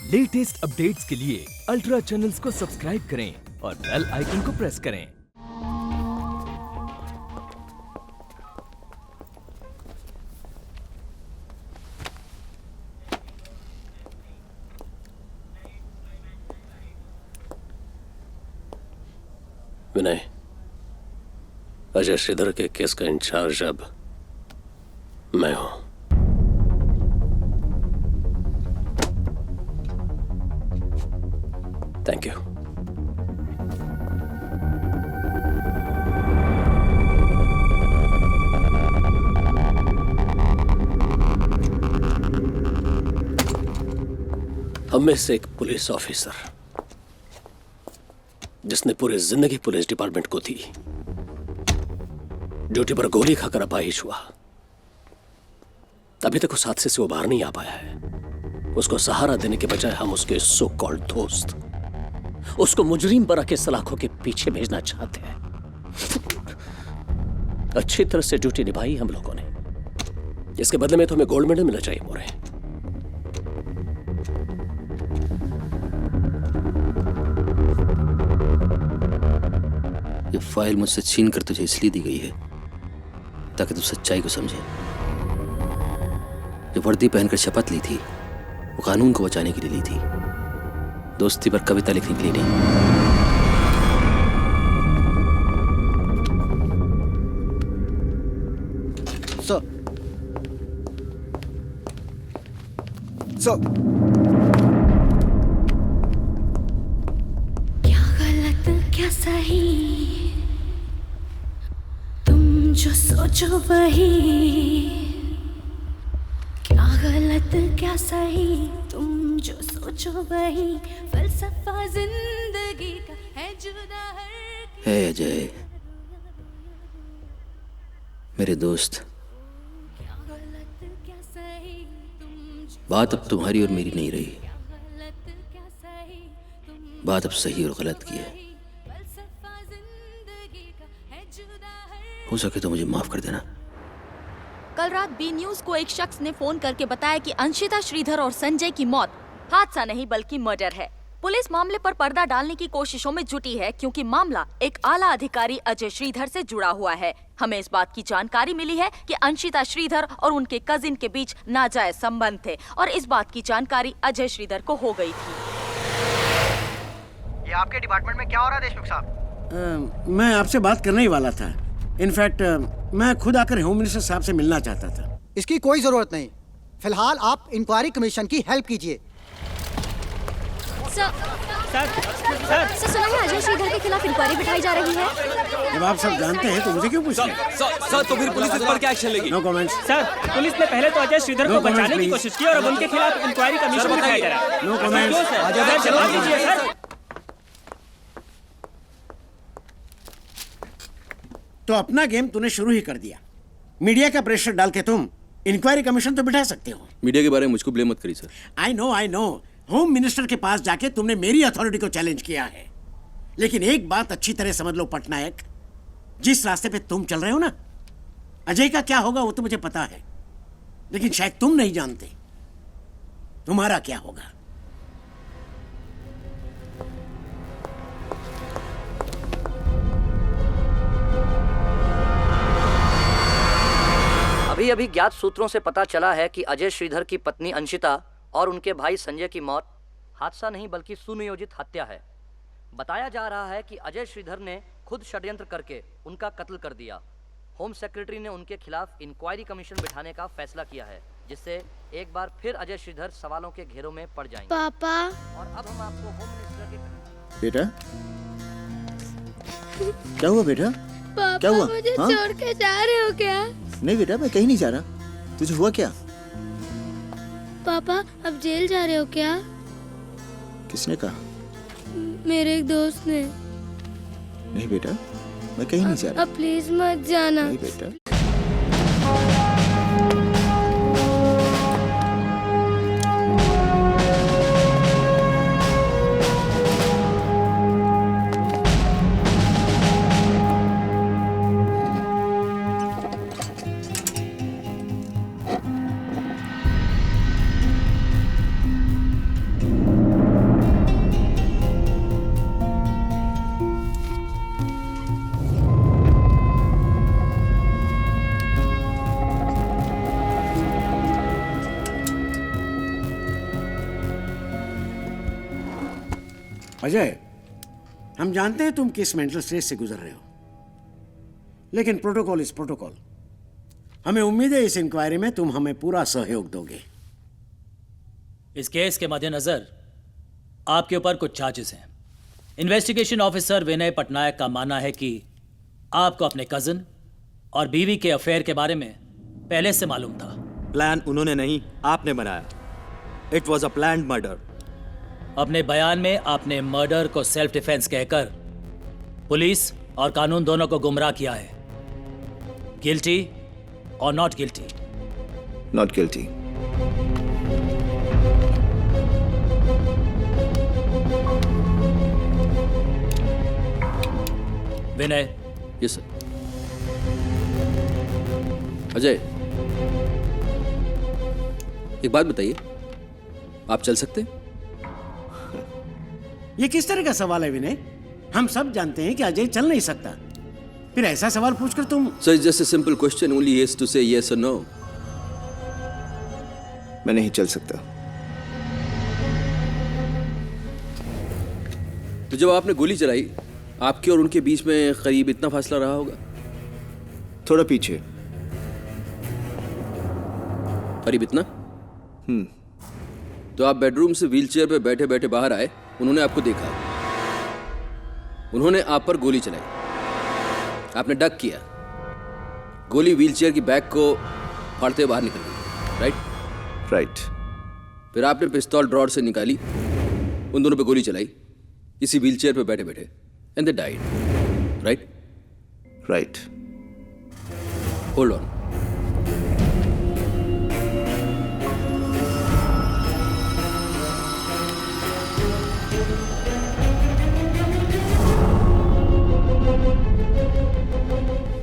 Latest updates के लिए ultra channels को सब्सक्राइब करें और बेल आइकन को प्रेस करें। विनय, अजय श्रीधर के केस का इंचार्ज अब मैं हूं। Thank you. हम में से एक पुलिस ऑफिसर जिसने पूरी जिंदगी पुलिस डिपार्टमेंट को दी, ड्यूटी पर गोली खाकर अपाहिज हुआ, अभी तक उस हादसे से वो बाहर नहीं आ पाया है। उसको सहारा देने के बजाय हम उसके सो कॉल्ड दोस्त उसको मुजरिम बना के सलाखों के पीछे भेजना चाहते हैं। अच्छी तरह से ड्यूटी निभाई हम लोगों ने, इसके बदले में तो हमें गोल्ड मेडल मिलना चाहिए मोरे। ये फाइल मुझसे छीन कर तुझे इसलिए दी गई है ताकि तू सच्चाई को समझे। जो वर्दी पहनकर शपथ ली थी वो कानून को बचाने के लिए ली थी, दोस्ती पर कविता लिखने के लिए नहीं। क्या गलत क्या सही, तुम जो सोचो वही। क्या गलत क्या सही, तुम जो सोचो वही। फलसफा जिंदगी का है जुदा हर है अजय, मेरे दोस्त, क्या गलत क्या सही, तुम जो बात अब तुम्हारी और मेरी नहीं रही। क्या गलत क्या सही, तुम बात अब सही और गलत की है। फलसफा जिंदगी का है जुदा हर। हो सके तो मुझे माफ कर देना। कल रात बी न्यूज को एक शख्स ने फोन करके बताया कि अंशिता श्रीधर और संजय की मौत हादसा नहीं बल्कि मर्डर है। पुलिस मामले पर पर्दा डालने की कोशिशों में जुटी है क्योंकि मामला एक आला अधिकारी अजय श्रीधर से जुड़ा हुआ है। हमें इस बात की जानकारी मिली है कि अंशिता श्रीधर और उनके कजिन के बीच नाजायज संबंध थे और इस बात की जानकारी अजय श्रीधर को हो गई थी। ये आपके डिपार्टमेंट में क्या हो रहा है देशमुख साहब? मैं आपसे बात करने ही वाला था। इनफैक्ट मैं खुद आकर होम मिनिस्टर साहब से मिलना चाहता था। इसकी कोई जरूरत नहीं। फिलहाल आप इंक्वायरी कमीशन की हेल्प कीजिए। सर सुना है अजय श्रीधर के खिलाफ इंक्वायरी बिठाई जा रही है। जब आप सब जानते हैं तो मुझे क्यों पूछ रहे हैं? सर तो फिर पुलिस इस पर क्या एक्शन लेगी? No comments. सर, पुलिस ने पहले तो अजय श्रीधर को बचाने की कोशिश की और अब उनके खिलाफ इंक्वायरी कमीशन बिठाया जा रहा है। No comments. जवाब दीजिए सर। तो अपना गेम तूने शुरू ही कर दिया। मीडिया का प्रेशर डाल के तुम इंक्वायरी कमीशन तो बिठा सकते हो। मीडिया के बारे में मुझको ब्लेम मत करिए sir. I know home minister के पास जाके तुमने मेरी अथॉरिटी को चैलेंज किया है, लेकिन एक बात अच्छी तरह समझ लो पटनायक, जिस रास्ते पे तुम चल रहे हो ना, अजय का क्या होगा वो तो मुझे पता है, लेकिन शायद तुम नहीं जानते तुम्हारा क्या होगा। अभी ज्ञात सूत्रों से पता चला है कि अजय श्रीधर की पत्नी अंशिता और उनके भाई संजय की मौत हादसा नहीं बल्कि सुनियोजित हत्या है। बताया जा रहा है कि अजय श्रीधर ने खुद षड्यंत्र करके उनका कत्ल कर दिया। होम सेक्रेटरी ने उनके खिलाफ इंक्वायरी कमीशन बिठाने का फैसला किया है, जिससे एक बार फिर अजय श्रीधर सवालों के घेरों में पड़ जाएंगे। पापा, और अब हम आपको होम मिनिस्टर के बेटा क्या हुआ बेटा? पापा क्या हुआ? मुझे हाँ? छोड़ के जा रहे हो क्या? नहीं बेटा, मैं कहीं नहीं जा रहा। तुझे हुआ क्या? पापा अब जेल जा रहे हो क्या? किसने कहा? मेरे एक दोस्त ने। नहीं बेटा, मैं कहीं नहीं जा रहा। अब प्लीज मत जाना। नहीं बेटा। अजय, हम जानते हैं तुम किस मेंटल स्ट्रेस से गुजर रहे हो, लेकिन प्रोटोकॉल इज प्रोटोकॉल। हमें उम्मीद है इस इंक्वायरी में तुम हमें पूरा सहयोग दोगे। इस केस के मद्देनजर आपके ऊपर कुछ चार्जेस हैं। इन्वेस्टिगेशन ऑफिसर विनय पटनायक का मानना है कि आपको अपने कजिन और बीवी के अफेयर के बारे में पहले से मालूम था। प्लान उन्होंने नहीं, आपने बनाया। It was a planned murder. अपने बयान में आपने मर्डर को सेल्फ डिफेंस कहकर पुलिस और कानून दोनों को गुमराह किया है। गिल्टी और not guilty? Not guilty. Vinay. Yes sir. Ajay, एक बात बताइए, आप चल सकते हैं? ये किस तरह का सवाल है विनय? हम सब जानते हैं कि अजय चल नहीं सकता, फिर ऐसा सवाल पूछकर तुम। Sir, it's just a simple question, only yes to say yes और नो। मैं नहीं चल सकता। तो जब आपने गोली चलाई, आपके और उनके बीच में करीब इतना फासला रहा होगा? थोड़ा पीछे। करीब इतना? तो आप बेडरूम से व्हीलचेयर पे बैठे बैठे बाहर आए, उन्होंने आपको देखा, उन्होंने आप पर गोली चलाई, आपने डक किया, गोली व्हीलचेयर की बैक को फाड़ते हुए बाहर निकल गई, राइट? राइट। फिर आपने पिस्तौल ड्रॉर से निकाली, उन दोनों पे गोली चलाई इसी व्हीलचेयर पे बैठे बैठे, and they died, right? Right. Hold on.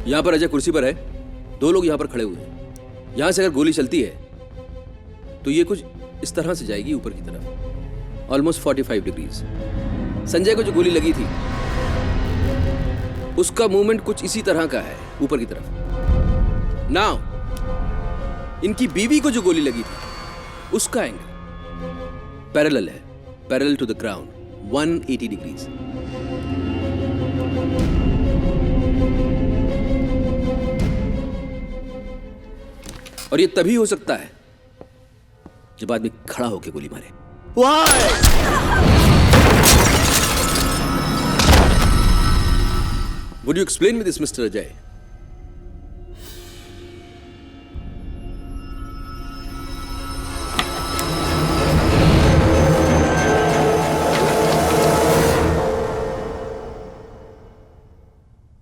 यहां पर अजय कुर्सी पर है, दो लोग यहां पर खड़े हुए हैं। यहां से अगर गोली चलती है तो ये कुछ इस तरह से जाएगी ऊपर की तरफ, ऑलमोस्ट 45 डिग्रीज। संजय को जो गोली लगी थी उसका मूवमेंट कुछ इसी तरह का है ऊपर की तरफ। नाउ इनकी बीवी को जो गोली लगी थी उसका एंगल पैरेलल है, parallel to the ground, 180 degrees. और ये तभी हो सकता है जब आदमी खड़ा होकर गोली मारे। Would you explain me this, Mr. Ajay?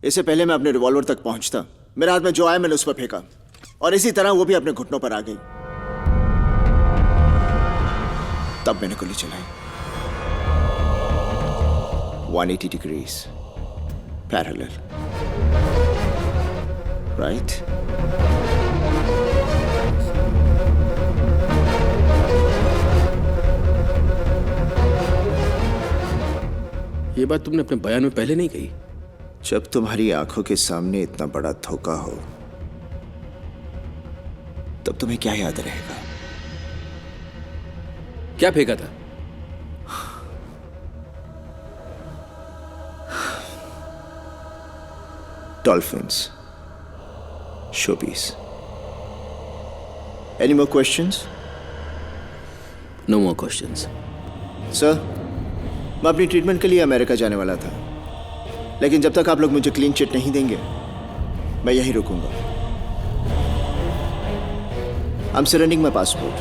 इससे पहले मैं अपने रिवॉल्वर तक पहुंचता, मेरे हाथ में जो आया मैंने उस पर फेंका, और इसी तरह वो भी अपने घुटनों पर आ गई। तब मैंने गोली चलाई। 180 डिग्रीज पैरेलल, राइट? ये बात तुमने अपने बयान में पहले नहीं कही। जब तुम्हारी आंखों के सामने इतना बड़ा धोखा हो तब तुम्हें क्या याद रहेगा? क्या फेंका था? Dolphins. Showpiece. Any more questions? No more questions. Sir, मैं अपनी ट्रीटमेंट के लिए अमेरिका जाने वाला था, लेकिन जब तक आप लोग मुझे क्लीन चिट नहीं देंगे मैं यहीं रुकूंगा। I'm surrendering my passport.